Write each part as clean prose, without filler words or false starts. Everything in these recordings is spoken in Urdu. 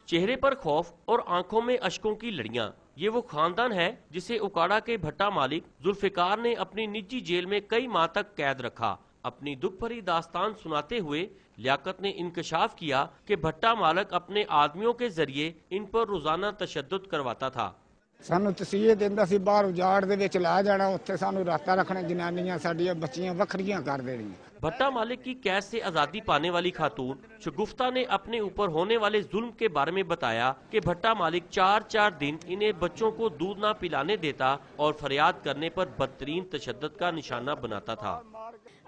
چہرے پر خوف اور آنکھوں میں اشکوں کی لڑیاں، یہ وہ خاندان ہے جسے اکاڑا کے بھٹا مالک ذوالفقار نے اپنی نجی جیل میں کئی ماہ تک قید رکھا۔ اپنی دکھ بھری داستان سناتے ہوئے لیاقت نے انکشاف کیا کہ بھٹا مالک اپنے آدمیوں کے ذریعے ان پر روزانہ تشدد کرواتا تھا۔ سانو تسیح دیندا سی باہر اجاڑ دے وچ لا جانا، اوتھے سانو راتا رکھنا، جنانیاں ساڈیاں بچیاں وکھریاں کر دینیاں۔ بھٹا مالک کی قید سے آزادی پانے والی خاتون شگفتہ نے اپنے اوپر ہونے والے ظلم کے بارے میں بتایا کہ بھٹا مالک 4 دن انہیں بچوں کو دودھ نہ پلانے دیتا اور فریاد کرنے پر بدترین تشدد کا نشانہ بناتا تھا۔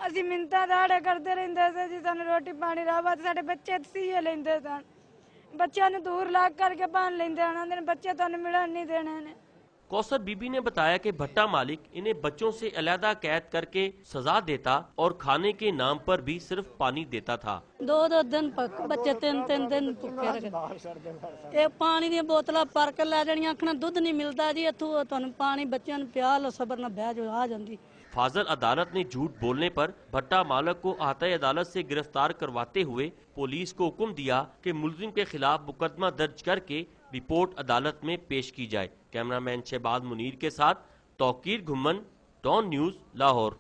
اسی منتاں داڑے کرتے رہندے سے جی سانو روٹی پانی راوا تے ساڈے بچے تسیے لیندے سن، بچیاں نوں دور لاگ کر کے بان لیندے آندے بچے تانوں ملن نہیں دینے نے۔ کوثر بی بی نے بتایا کہ بھٹا مالک انہیں بچوں سے علیحدہ قید کر کے سزا دیتا اور کھانے کے نام پر بھی صرف پانی دیتا تھا۔ 2 دن بچے 3 دن بھوکے رہے، یہ پانی دی بوتلاں بھر کے لے جانیاں، آکھنا دودھ نہیں ملتا جی اتھوں تانوں پانی بچیاں نوں پیا لو، صبر نہ بہ جو آ جاندی۔ فاضل عدالت نے جھوٹ بولنے پر بھٹا مالک کو احاطہ عدالت سے گرفتار کرواتے ہوئے پولیس کو حکم دیا کہ ملزم کے خلاف مقدمہ درج کر کے رپورٹ عدالت میں پیش کی جائے۔ کیمرہ مین شہباز منیر کے ساتھ توقیر گھمن، ڈان نیوز، لاہور۔